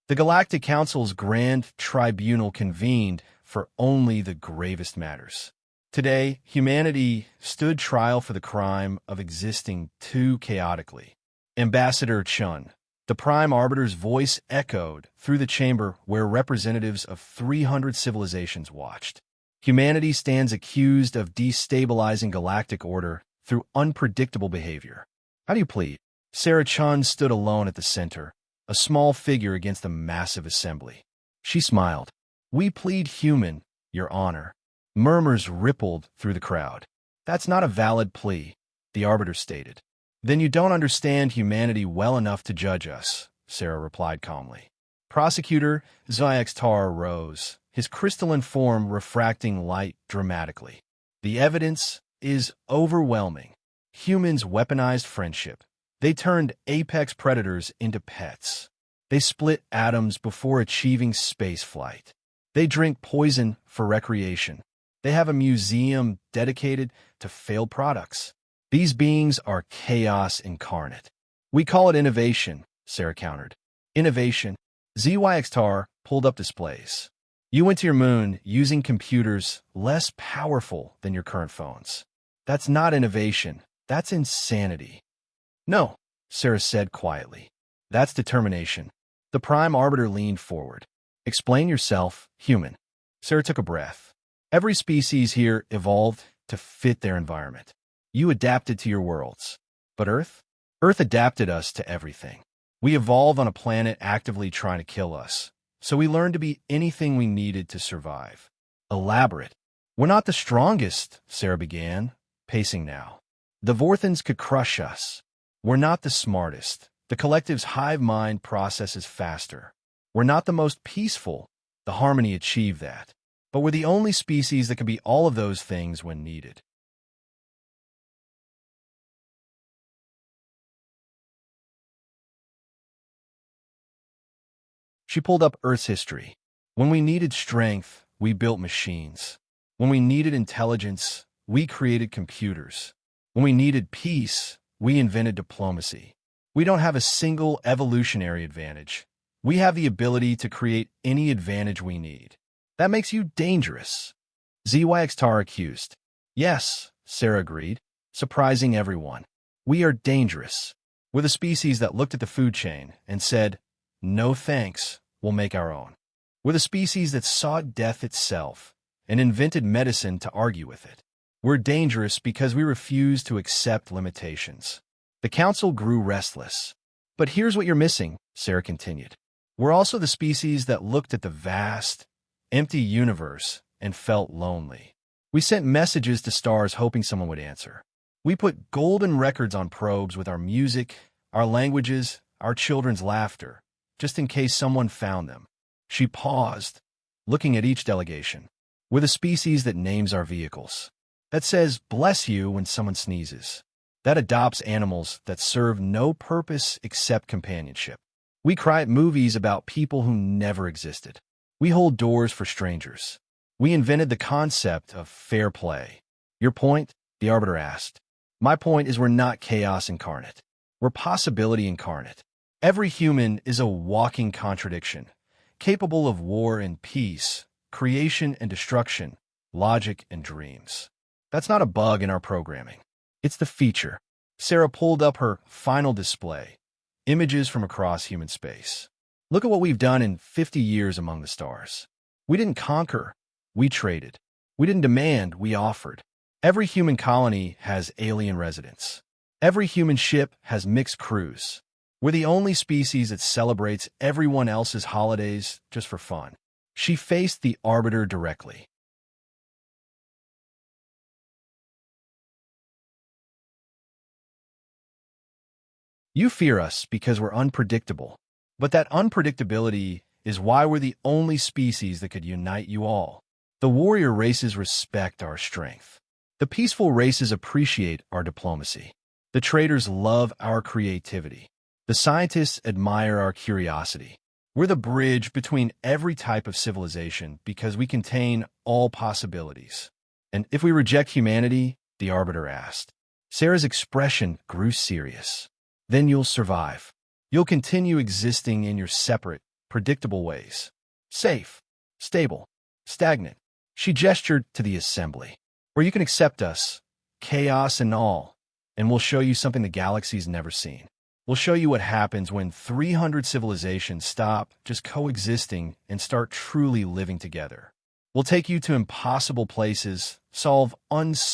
The Galactic Council's Grand Tribunal convened for only the gravest matters. Today, humanity stood trial for the crime of existing too chaotically. Ambassador Chun, the Prime Arbiter's voice echoed through the chamber where representatives of 300 civilizations watched. Humanity stands accused of destabilizing galactic order through unpredictable behavior. How do you plead? Sarah Chun stood alone at the center, a small figure against a massive assembly. She smiled. We plead human, Your Honor. Murmurs rippled through the crowd. That's not a valid plea, the Arbiter stated. Then you don't understand humanity well enough to judge us, Sarah replied calmly. Prosecutor SpaceOper rose, his crystalline form refracting light dramatically. The evidence is overwhelming. Humans weaponized friendship. They turned apex predators into pets. They split atoms before achieving spaceflight. They drink poison for recreation. They have a museum dedicated to failed products. These beings are chaos incarnate. We call it innovation, Sarah countered. Innovation? SpaceOper pulled up displays. You went to your moon using computers less powerful than your current phones. That's not innovation. That's insanity. No, Sarah said quietly. That's determination. The Prime Arbiter leaned forward. Explain yourself, human. Sarah took a breath. Every species here evolved to fit their environment. You adapted to your worlds. But Earth? Earth adapted us to everything. We evolved on a planet actively trying to kill us, so we learned to be anything we needed to survive. Elaborate. We're not the strongest, Sarah began, pacing now. The Vorthans could crush us. We're not the smartest. The collective's hive mind processes faster. We're not the most peaceful. The Harmony achieved that. But we're the only species that can be all of those things when needed. She pulled up Earth's history. When we needed strength, we built machines. When we needed intelligence, we created computers. When we needed peace, we invented diplomacy. We don't have a single evolutionary advantage. We have the ability to create any advantage we need. That makes you dangerous. SpaceOper accused. Yes, Sarah agreed, surprising everyone. We are dangerous. We're the species that looked at the food chain and said, no thanks, we'll make our own. We're the species that sought death itself and invented medicine to argue with it. We're dangerous because we refuse to accept limitations. The council grew restless. But here's what you're missing, Sarah continued. We're also the species that looked at the vast, empty universe and felt lonely. We sent messages to stars hoping someone would answer. We put golden records on probes with our music, our languages, our children's laughter, just in case someone found them. She paused, looking at each delegation. We're the species that names our vehicles. That says, bless you when someone sneezes. That adopts animals that serve no purpose except companionship. We cry at movies about people who never existed. We hold doors for strangers. We invented the concept of fair play. Your point? The Arbiter asked. My point is we're not chaos incarnate. We're possibility incarnate. Every human is a walking contradiction, capable of war and peace, creation and destruction, logic and dreams. That's not a bug in our programming. It's the feature. Sarah pulled up her final display, images from across human space. Look at what we've done in 50 years among the stars. We didn't conquer, we traded. We didn't demand, we offered. Every human colony has alien residents. Every human ship has mixed crews. We're the only species that celebrates everyone else's holidays just for fun. She faced the Arbiter directly. You fear us because we're unpredictable. But that unpredictability is why we're the only species that could unite you all. The warrior races respect our strength. The peaceful races appreciate our diplomacy. The traders love our creativity. The scientists admire our curiosity. We're the bridge between every type of civilization because we contain all possibilities. And if we reject humanity, the Arbiter asked. Sarah's expression grew serious. Then you'll survive. You'll continue existing in your separate, predictable ways. Safe, stable, stagnant. She gestured to the assembly, where you can accept us, chaos and all, and we'll show you something the galaxy's never seen. We'll show you what happens when 300 civilizations stop just coexisting and start truly living together. We'll take you to impossible places, solve unsolved